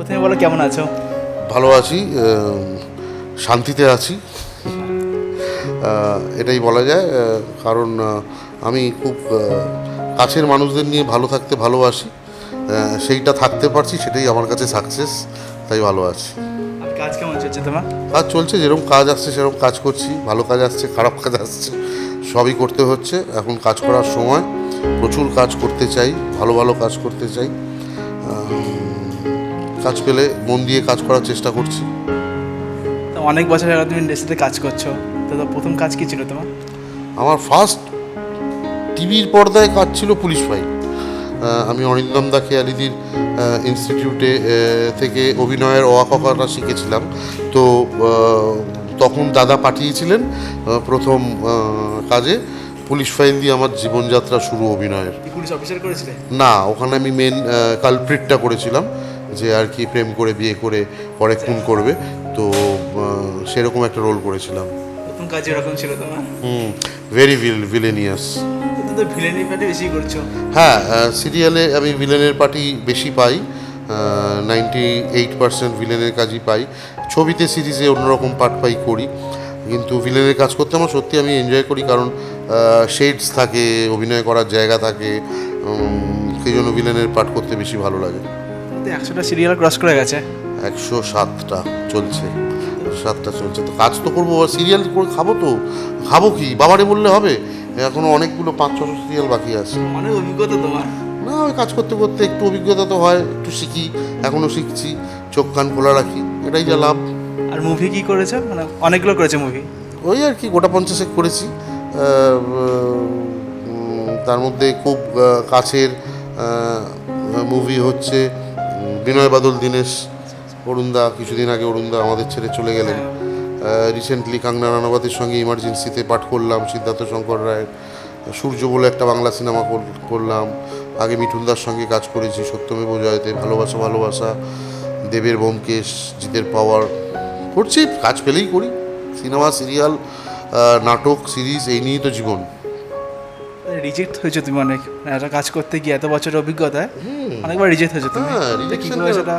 প্রথমে বলো কেমন আছো? ভালো আছি, শান্তিতে আছি, এটাই বলা যায়। কারণ আমি খুব কাছের মানুষদের নিয়ে ভালো থাকতে ভালোবাসি, সেইটা থাকতে পারছি, সেটাই আমার কাছে সাকসেস। তাই ভালো আছি। আর কাজ কেমন চলছে তোমার? কাজ চলছে, যেরকম কাজ আসছে সেরকম কাজ করছি। ভালো কাজ আসছে, খারাপ কাজ আসছে, সবই করতে হচ্ছে। এখন কাজ করার সময়, প্রচুর কাজ করতে চাই, ভালো ভালো কাজ করতে চাই। কাজ পেলে মন দিয়ে কাজ করার চেষ্টা করছি। তো অনেক বছর আগে তুমি ইন্ডাস্ট্রিতে কাজ করছো, তো প্রথম কাজ কি ছিল তোমার? আমার ফার্স্ট টিভির পর্দায় কাজ ছিল পুলিশ ফাইল। আমি অরিন্দম দা খেয়ালিদির ইনস্টিটিউটে থেকে অভিনয়ের অওয়াকটা শিখেছিলাম। তো তখন দাদা পাঠিয়েছিলেন প্রথম কাজে পুলিশ ফাইল দিয়ে আমার জীবনযাত্রা শুরু অভিনয়ের। কি পুলিশ অফিসার করেছিলে? না, ওখানে আমি মেন কালপ্রিটটা করেছিলাম, যে আর কি প্রেম করে বিয়ে করে পরে খুন করবে। তো সেরকম একটা রোল করেছিলাম। প্রথম কাজ এরকম ছিল তোমার? Very villainous. তুমি তো ভিলেনি পার্টি বেশি করছো। হ্যাঁ, সিরিয়ালে আমি ভিলেনের পার্টি বেশি পাই, 98% ভিলেনের কাজই পাই। ছবিতে সিরিজে অন্যরকম পার্ট পাই করি, কিন্তু ভিলেনের কাজ করতে আমার সত্যি আমি এনজয় করি। কারণ শেডস থাকে, অভিনয় করার জায়গা থাকে, সেই জন্য ভিলেনের পার্ট করতে বেশি ভালো লাগে। তো 100টা সিরিয়াল ক্রস করে গেছে। 107টা চলছে, 7টা চলছে। তো কাজ তো করবো, সিরিয়াল করে খাবো, তো খাবো কি বাবারে বললে হবে? এখনও অনেকগুলো 500-600 সিরিয়াল বাকি আছে। অনেক অভিজ্ঞতা তোমার। না, ওই কাজ করতে করতে একটু অভিজ্ঞতা তো হয়, একটু শিখি, এখনও শিখছি, চোখ কান খোলা রাখি, এটাই যা লাভ। আর মুভি কি করেছো? মানে অনেকগুলো করেছো মুভি। ওই আর কি গোটা 50 করেছি। তার মধ্যে খুব কাছের মুভি হচ্ছে বিনয় বাদল দীনেশ, অরুণদা। কিছুদিন আগে অরুণদা আমাদের ছেড়ে চলে গেলেন। রিসেন্টলি কাঙ্গনা রানাওয়াতের সঙ্গে ইমার্জেন্সিতে পাঠ করলাম সিদ্ধার্থ শঙ্কর রায়ের সূর্য বলে একটা বাংলা সিনেমা করলাম। আগে মিঠুনদার সঙ্গে কাজ করেছি সত্যমেব জয়তে, ভালোবাসা ভালোবাসা, দেবের ব্যোমকেশ, জিতের পাওয়ার। করছি, কাজ পেলেই করি। সিনেমা, সিরিয়াল, নাটক, সিরিজ, এই নিয়েই তো জীবন। রিজেক্ট হয়েছো তুমি অনেক, মানে একটা কাজ করতে গিয়ে এত বছরের অভিজ্ঞতায় অনেকবার রিজেক্ট হয়েছো তুমি। হ্যাঁ, তো কি rejection করে সেটা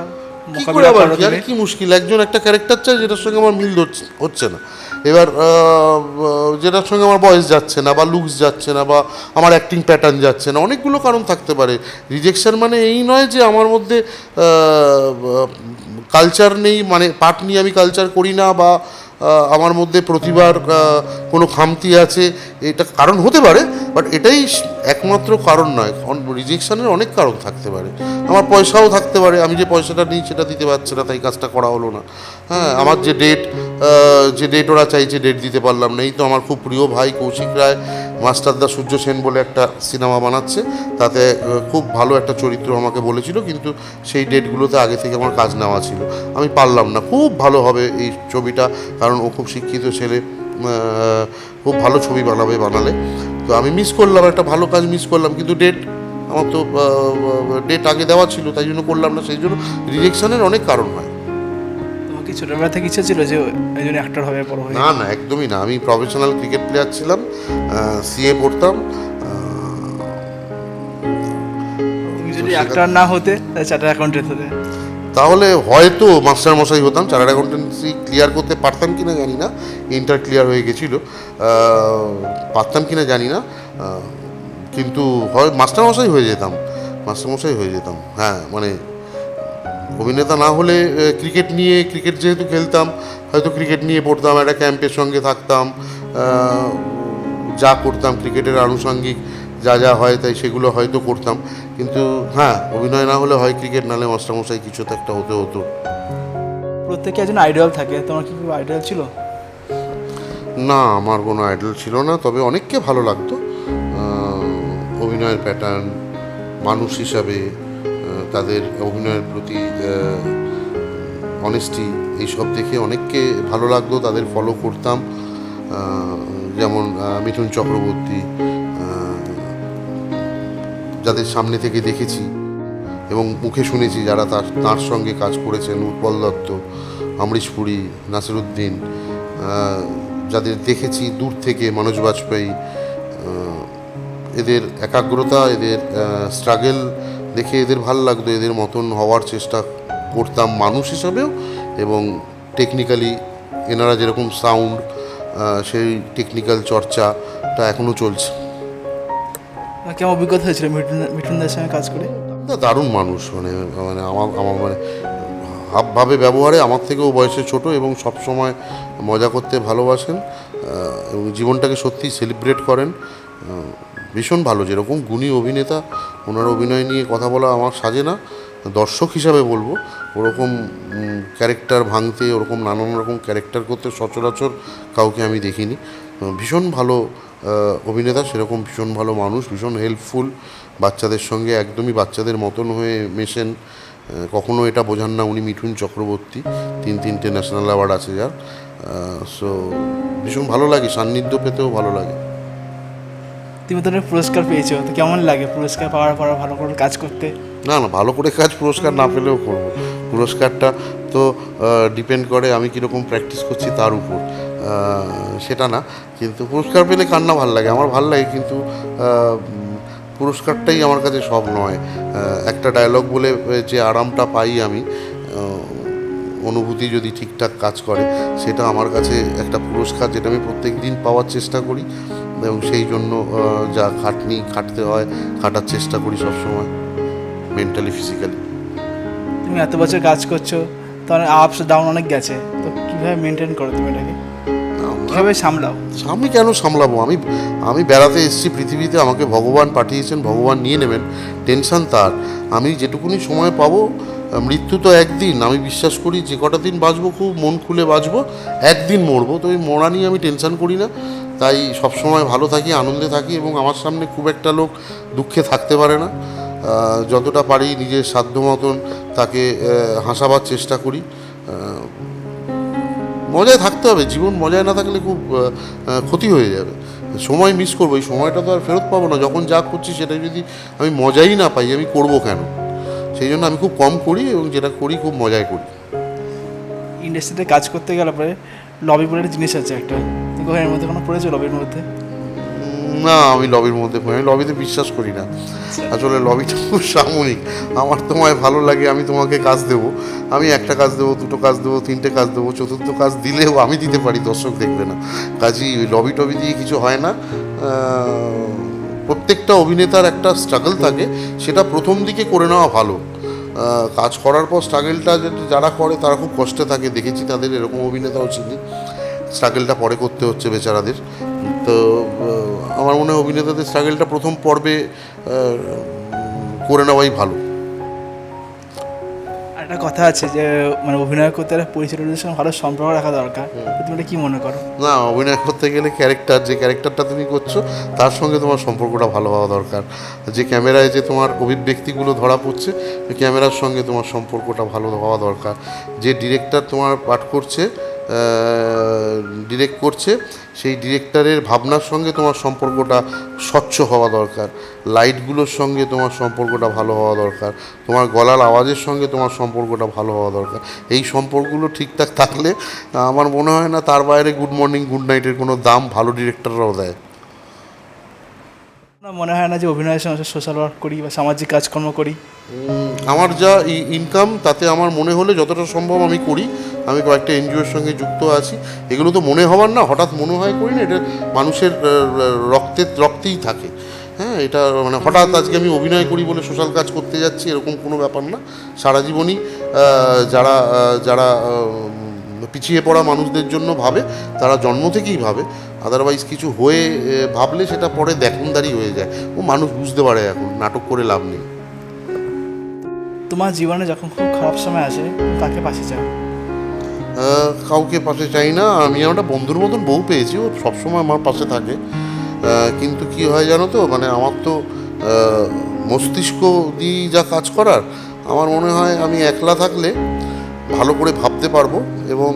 কি করে মোকাবিলা আবার করো কি, আরে তুমি? কি মুশকিল, একজন একটা ক্যারেক্টার চাই যেটার সঙ্গে আমার মিল হচ্ছে না। এবার যেটার সঙ্গে আমার বয়স যাচ্ছে না, বা লুকস যাচ্ছে না, বা আমার অ্যাক্টিং প্যাটার্ন যাচ্ছে না, অনেকগুলো কারণ থাকতে পারে। রিজেকশন মানে এই নয় যে আমার মধ্যে কালচার নেই, মানে পার্ট নিয়ে আমি কালচার করি না, বা আমার মধ্যে প্রতিভার কোনো খামতি আছে, এটা কারণ হতে পারে। বাট এটাই একমাত্র কারণ নয়। রিজেকশনের অনেক কারণ থাকতে পারে। আমার পয়সাও থাকতে পারে, আমি যে পয়সাটা নিই সেটা দিতে পারছে না, তাই কাজটা করা হলো না। হ্যাঁ, আমার যে ডেট ওরা চাইছে, ডেট দিতে পারলাম না। এই তো আমার খুব প্রিয় ভাই কৌশিক রায় মাস্টারদা সূর্য সেন বলে একটা সিনেমা বানাচ্ছে, তাতে খুব ভালো একটা চরিত্র আমাকে বলেছিল, কিন্তু সেই ডেটগুলোতে আগে থেকে আমার কাজ নেওয়া ছিল, আমি পারলাম না। খুব ভালো হবে এই ছবিটা, কারণ ও খুব শিক্ষিত ছেলে, খুব ভালো ছবি বানালে। তো আমি মিস করলাম, একটা ভালো কাজ মিস করলাম, কিন্তু আমার তো ডেট আগে দেওয়া ছিল, তাই জন্য করলাম না। সেই জন্য রিজেকশনের অনেক কারণ হয়। তোমার কি ছোটবেলা থেকে ইচ্ছা ছিল যে একজন অ্যাক্টর হবে বড় হয়ে? না না, একদমই না। আমি প্রফেশনাল ক্রিকেট প্লেয়ার ছিলাম, সিএ পড়তাম। তুমি যদি অ্যাক্টর না হতে তাহলে চার্টার্ড অ্যাকাউন্টেন্ট হতে। তাহলে হয়তো মাস্টারমশাই হতাম। চার্টার্ড অ্যাকাউন্টেন্সি ক্লিয়ার করতে পারতাম কি না জানি না, ইন্টার ক্লিয়ার হয়ে গেছিল, পারতাম কি না জানি না, কিন্তু হয় মাস্টারমশাই হয়ে যেতাম, মাস্টারমশাই হয়ে যেতাম। হ্যাঁ, মানে অভিনেতা না হলে ক্রিকেট যেহেতু খেলতাম, হয়তো ক্রিকেট নিয়ে পড়তাম, একটা ক্যাম্পের সঙ্গে থাকতাম, যা করতাম ক্রিকেটের আনুষঙ্গিক যা যা হয় তাই সেগুলো হয়তো করতাম। কিন্তু হ্যাঁ, অভিনয় না হলে হয় ক্রিকেট, নাহলে মাস্টারমশাই কিছু তো একটা হতে হতো। প্রত্যেকে একজন আইডল থাকে, তোমার কি কোনো আইডল ছিল? না, আমার কোনো আইডল ছিল না, তবে অনেককে ভালো লাগতো। অভিনয়ের প্যাটার্ন, মানুষ হিসাবে তাদের অভিনয়ের প্রতি অনেস্টি, এইসব দেখে অনেককে ভালো লাগতো, তাদের ফলো করতাম। যেমন মিঠুন চক্রবর্তী, যাদের সামনে থেকে দেখেছি এবং মুখে শুনেছি, যারা তার সঙ্গে কাজ করেছেন, উৎপল দত্ত, অমরিশ পুরী, নাসিরুদ্দিন, যাদের দেখেছি দূর থেকে, মনোজ বাজপেয়ী, এদের একাগ্রতা, এদের স্ট্রাগল দেখে এদের ভালো লাগতো, এদের মতন হওয়ার চেষ্টা করতাম মানুষ হিসাবেও, এবং টেকনিক্যালি এনারা যেরকম সাউন্ড, সেই টেকনিক্যাল চর্চাটা এখনও চলছে। কেমন অভিজ্ঞতা হয়েছিল মিঠুনদার সঙ্গে কাজ করে? দারুণ মানুষ, মানে মানে আমার মানে হাবভাবে ব্যবহারে আমার থেকেও বয়সে ছোট, এবং সব সময় মজা করতে ভালোবাসেন, এবং জীবনটাকে সত্যিই সেলিব্রেট করেন। ভীষণ ভালো, যেরকম গুণী অভিনেতা, ওনার অভিনয় নিয়ে কথা বলা আমার সাজে না। দর্শক হিসাবে বলবো, ওরকম ক্যারেক্টার ভাঙতে, ওরকম নানান রকম ক্যারেক্টার করতে সচরাচর কাউকে আমি দেখিনি। ভীষণ ভালো অভিনেতা, সেরকম ভীষণ ভালো মানুষ, ভীষণ হেল্পফুল, বাচ্চাদের সঙ্গে একদমই বাচ্চাদের মতন হয়ে মেশেন। কখনো এটা বোঝান না উনি মিঠুন চক্রবর্তী, 3টে ন্যাশনাল অ্যাওয়ার্ড আছে যার। সো ভীষণ ভালো লাগে, সান্নিধ্য পেতেও ভালো লাগে। তুমি তো পুরস্কার পেয়েছো, তো কেমন লাগে পুরস্কার পাওয়ার পর ভালো করে কাজ করতে? না না, ভালো করে কাজ পুরস্কার না পেলেও করবো। পুরস্কারটা তো ডিপেন্ড করে আমি কীরকম প্র্যাকটিস করছি তার উপর, সেটা না। কিন্তু পুরস্কার পেলে কার না ভালো লাগে, আমার ভালো লাগে, কিন্তু পুরস্কারটাই আমার কাছে সব নয়। একটা ডায়লগ বলে যে আরামটা পাই আমি, অনুভূতি যদি ঠিকঠাক কাজ করে, সেটা আমার কাছে একটা পুরস্কার, যেটা আমি প্রত্যেক দিন পাওয়ার চেষ্টা করি, এবং সেই জন্য যা খাটতে হয়, খাটার চেষ্টা করি সবসময়, মেন্টালি ফিজিক্যালি। তুমি এত বছর কাজ করছো, তোমার আপস ডাউন অনেক গেছে, তো কীভাবে মেনটেন করো তুমি এটাকে, কীভাবে সামলাও? আমি কেন সামলাবো? আমি বেড়াতে এসেছি পৃথিবীতে, আমাকে ভগবান পাঠিয়েছেন, ভগবান নিয়ে নেবেন, টেনশন তার। আমি যেটুকুনি সময় পাবো, মৃত্যু তো একদিন, আমি বিশ্বাস করি যে কটা দিন বাঁচবো খুব মন খুলে বাঁচবো, একদিন মরবো, তো এই মরা নিয়ে আমি টেনশন করি না। তাই সবসময় ভালো থাকি, আনন্দে থাকি, এবং আমার সামনে খুব একটা লোক দুঃখে থাকতে পারে না। যতটা পারি নিজের সাধ্য মতন তাকে হাসাবার চেষ্টা করি। মজায় থাকতে হবে, জীবন মজায় না থাকলে খুব ক্ষতি হয়ে যাবে। সময় মিস করবো, এই সময়টা তো আর ফেরত পাবো না। যখন যা করছি সেটা যদি আমি মজাই না পাই, আমি করবো কেন? সেই জন্য আমি খুব কম করি, এবং যেটা করি খুব মজায় করি। ইন্ডাস্ট্রিতে কাজ করতে গেলে পরে লবি বলে একটা জিনিস আছে একটা, এর মধ্যে কোনো পড়েছো লবির মধ্যে? না, আমি লবির মধ্যে পড়ি, আমি লবিতে বিশ্বাস করি না। আসলে লবিটা খুব সাময়িক। আমার তোমায় ভালো লাগে, আমি তোমাকে কাজ দেবো, আমি একটা কাজ দেবো, 2টো কাজ দেবো, 3টে কাজ দেবো, 4র্থ কাজ দিলেও আমি দিতে পারি, দর্শক দেখবে না। কাজেই লবি টবি দিয়ে কিছু হয় না। প্রত্যেকটা অভিনেতার একটা স্ট্রাগল থাকে, সেটা প্রথম দিকে করে নেওয়া ভালো। কাজ করার পর স্ট্রাগলটা যারা করে তারা খুব কষ্টে থাকে, দেখেছি তাদের, এরকম অভিনেতাও চিনি, স্ট্রাগলটা পরে করতে হচ্ছে বেচারাদের। তো আমার মনে হয় অভিনেতাদের স্ট্রাগলটা প্রথম পর্বে করে নেওয়াই ভালো। একটা কথা আছে যে মানে অভিনয় করতে গেলে পরিচালকদের সঙ্গে ভালো সম্পর্ক রাখা দরকার, তুমি এটা কি মনে করো? না, অভিনয় করতে গেলে যে ক্যারেক্টারটা তুমি করছো তার সঙ্গে তোমার সম্পর্কটা ভালো হওয়া দরকার। যে ক্যামেরায় যে তোমার অভিব্যক্তিগুলো ধরা পড়ছে, ওই ক্যামেরার সঙ্গে তোমার সম্পর্কটা ভালো হওয়া দরকার। যে ডিরেক্টর তোমার পাঠ করছে, ডিরেক্ট করছে, সেই ডিরেক্টরের ভাবনার সঙ্গে তোমার সম্পর্কটা স্বচ্ছ হওয়া দরকার। লাইটগুলোর সঙ্গে তোমার সম্পর্কটা ভালো হওয়া দরকার, তোমার গলার আওয়াজের সঙ্গে তোমার সম্পর্কটা ভালো হওয়া দরকার। এই সম্পর্কগুলো ঠিকঠাক থাকলে আমার মনে হয় না তার বাইরে গুড মর্নিং গুড নাইটের কোনো দাম ভালো ডিরেক্টররাও দেয়। না, মনে হয় না যে অভিনয়ের সঙ্গে সোশ্যাল ওয়ার্ক করি বা সামাজিক কাজকর্ম করি? আমার যা ইনকাম, তাতে আমার মনে হলে যতটা সম্ভব আমি করি। আমি কয়েকটা এনজিওর সঙ্গে যুক্ত আছি। এগুলো তো মনে হওয়ার না, হঠাৎ মনে হয় করি না, এটা মানুষের রক্তেই থাকে। হ্যাঁ, এটা মানে হঠাৎ আজকে আমি অভিনয় করি বলে সোশ্যাল কাজ করতে যাচ্ছি, এরকম কোনো ব্যাপার না। সারা জীবনই যারা যারা পিছিয়ে পড়া মানুষদের জন্য ভাবে, তারা জন্ম থেকেই ভাবে। আদারওয়াইজ কিছু হয়ে ভাবলে সেটা পরে দেখনদারি হয়ে যায়। ও মানুষ বুঝতে পারে, এখন নাটক করে লাভ নেই। তোমার জীবনে যখন খুব খারাপ সময় আসে, কাকে পাশে চাও? কাউকে পাশে চাই না। আমি একটা বন্ধুর মতন বউ পেয়েছি, ও সবসময় আমার পাশে থাকে। কিন্তু কি হয় জানো তো, মানে আমার তো মস্তিষ্ক দিয়ে যা কাজ করার, আমার মনে হয় আমি একলা থাকলে ভালো করে ভাবতে পারবো, এবং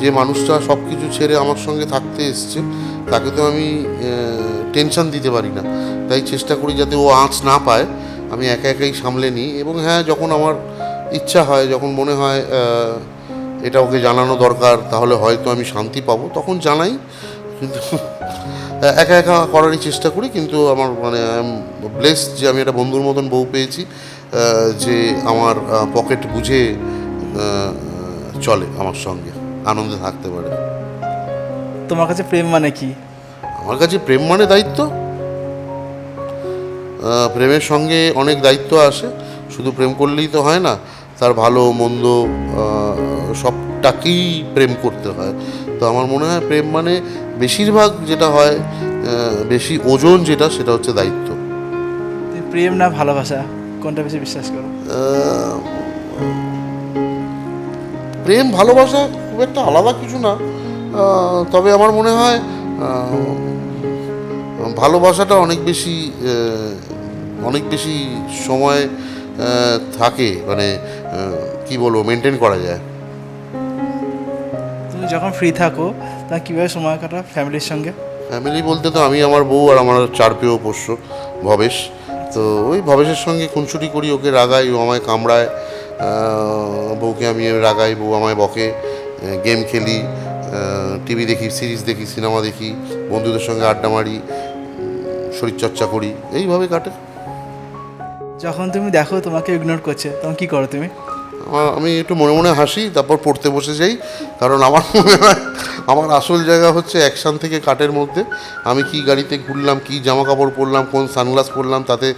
যে মানুষটা সব কিছু ছেড়ে আমার সঙ্গে থাকতে এসছে, তাকে তো আমি টেনশন দিতে পারি না। তাই চেষ্টা করি যাতে ও আঁচ না পায়, আমি একা একাই সামলে নিই। এবং হ্যাঁ, যখন আমার ইচ্ছা হয়, যখন মনে হয় এটা ওকে জানানো দরকার, তাহলে হয়তো আমি শান্তি পাবো, তখন জানাই। কিন্তু একা একা করারই চেষ্টা করি। কিন্তু আমার মানে ব্লেসড যে আমি একটা বন্ধুর মতন বউ পেয়েছি, যে আমার পকেট বুঝে চলে আমার সঙ্গে, আনন্দে থাকতে পারে। তোমার কাছে প্রেম মানে কি? আমার কাছে প্রেম মানে দায়িত্ব। প্রেমের সঙ্গে অনেক দায়িত্ব আসে, শুধু প্রেম করলেই তো হয় না, তার ভালো মন্দ সবটাকেই প্রেম করতে হয়। তো আমার মনে হয় প্রেম মানে বেশিরভাগ যেটা হয়, বেশি ওজন যেটা, সেটা হচ্ছে দায়িত্ব। তুমি প্রেম না ভালোবাসা কোনটা বেশি বিশ্বাস করো? প্রেম ভালোবাসা খুব একটা আলাদা কিছু না, তবে আমার মনে হয় ভালোবাসাটা অনেক বেশি সময় থাকে, মানে কি বলবো, মেনটেন করা যায়। তুমি যখন ফ্রি থাকো তখন কীভাবে সময় কাটাও ফ্যামিলির সঙ্গে? ফ্যামিলি বলতে তো আমি, আমার বউ আর আমার 4 পেয়েও পোষ্য ভবেশ। তো ওই ভবেশের সঙ্গে খুনসুটি করি, ওকে রাগাই, ও আমায় কামড়ায়, বউকে আমি রাগাই, বউ আমায় বকে, গেম খেলি, টিভি দেখি, সিরিজ দেখি, সিনেমা দেখি, বন্ধুদের সঙ্গে আড্ডা মারি, শরীরচর্চা করি, এইভাবে কাটে। যখন তুমি দেখো তোমাকে ইগনোর করছে তখন কী করো তুমি? আমি একটু মনে মনে হাসি, তারপর পড়তে বসে যাই, কারণ আমার মনে হয় আমার আসল জায়গা হচ্ছে অ্যাকশান থেকে কাটের মধ্যে। আমি কি গাড়িতে ঘুরলাম, কি জামা কাপড় পরলাম, কোন সানগ্লাস পরলাম, তাতে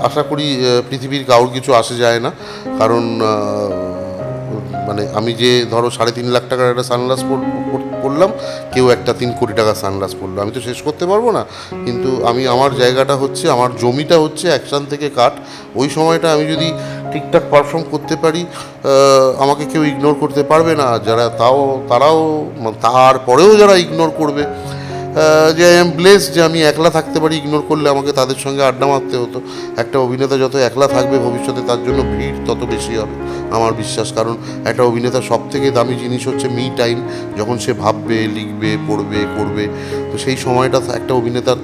আশা করি পৃথিবীর কারোর কিছু আসে যায় না। কারণ মানে আমি যে ধরো 3.5 লাখ টাকার একটা সানগ্লাস পরলাম, কেউ একটা 3 কোটি টাকার সানগ্লাস পরলো, আমি তো শেষ করতে পারবো না। কিন্তু আমার জায়গাটা হচ্ছে, আমার জমিটা হচ্ছে অ্যাকশান থেকে কাট। ওই সময়টা আমি যদি ঠিকঠাক পারফর্ম করতে পারি, আমাকে কেউ ইগনোর করতে পারবে না। যারা তারপরেও যারা ইগনোর করবে, যে আই এম ব্লেসড যে আমি একলা থাকতে পারি, ইগনোর করলে আমাকে তাদের সঙ্গে আড্ডা মারতে হতো। একটা অভিনেতা যত একলা থাকবে ভবিষ্যতে, তার জন্য ভিড় তত বেশি হবে আমার বিশ্বাস। কারণ একটা অভিনেতার সবথেকে দামি জিনিস হচ্ছে মি টাইম, যখন সে ভাববে, লিখবে, পড়বে, করবে। তো সেই সময়টা একটা অভিনেতার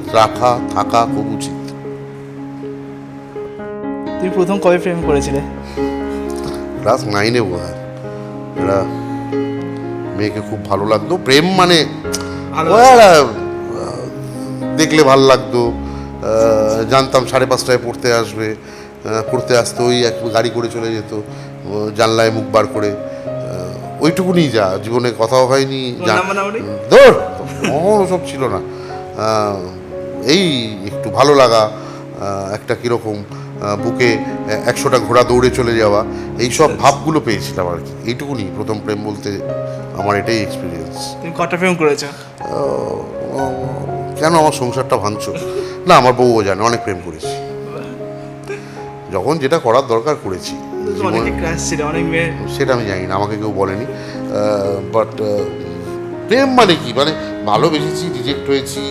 থাকা খুব উচিত। তুমি প্রথম কবে প্রেম করেছিলে? ক্লাস 9-এ বোধ হয়। একটা মেয়েকে খুব ভালো লাগতো। প্রেম মানে দেখলে ভাল লাগতো, জানতাম 5:30টায় পড়তে আসতো, ওই এক গাড়ি করে চলে যেত, জানলায় মুখ বার করে, ওইটুকুনি যা, জীবনে কথাও হয়নি। ধর ওসব ছিল না, এই একটু ভালো লাগা, একটা কীরকম বুকে 100টা ঘোড়া দৌড়ে চলে যাওয়া, এইসব ভাবগুলো পেয়েছিলাম আর কি। এইটুকুনি প্রথম প্রেম বলতে আমার এটাই এক্সপিরিয়েন্স। তুমি কটা প্রেম করেছো? কেন আমার সংসারটা ভাঙছো? না, আমার বউও জানে অনেক প্রেম করেছি, যখন যেটা করার দরকার করেছি। সেটা আমি জানি না, আমাকে কেউ বলেনি। বাট প্রেম মানে কি, মানে ভালোবেসেছি, রিজেক্ট হয়েছি,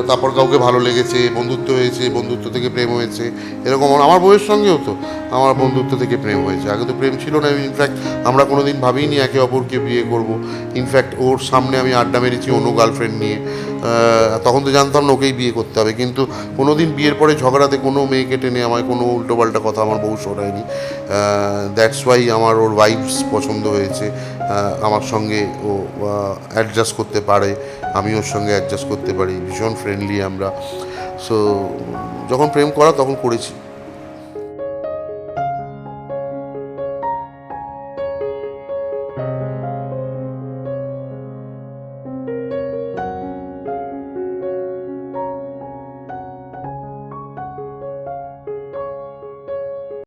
তারপর কাউকে ভালো লেগেছে, বন্ধুত্ব হয়েছে, বন্ধুত্ব থেকে প্রেম হয়েছে, এরকম আমার বউয়ের সঙ্গেও তো আমার বন্ধুত্ব থেকে প্রেম হয়েছে। আগে তো প্রেম ছিল না। ইনফ্যাক্ট আমরা কোনো দিন ভাবিনি একে অপরকে বিয়ে করব। ইনফ্যাক্ট ওর সামনে আমি আড্ডা মেরেছি অন্য গার্লফ্রেন্ড নিয়ে, তখন তো জানতাম না ওকেই বিয়ে করতে হবে। কিন্তু কোনো দিন বিয়ের পরে ঝগড়াতে কোনো মেয়েকে টেনে আমায় কোনো উল্টোপাল্টা কথা আমার বউ শোনায়নি। দ্যাটস ওয়াই আমার ওর ভাইবস পছন্দ হয়েছে, আমার সঙ্গে ও অ্যাডজাস্ট করতে পারে, আমি ওর সঙ্গে অ্যাডজাস্ট করতে পারি, ভীষণ ফ্রেন্ডলি আমরা। সো যখন প্রেম করা তখন করেছি।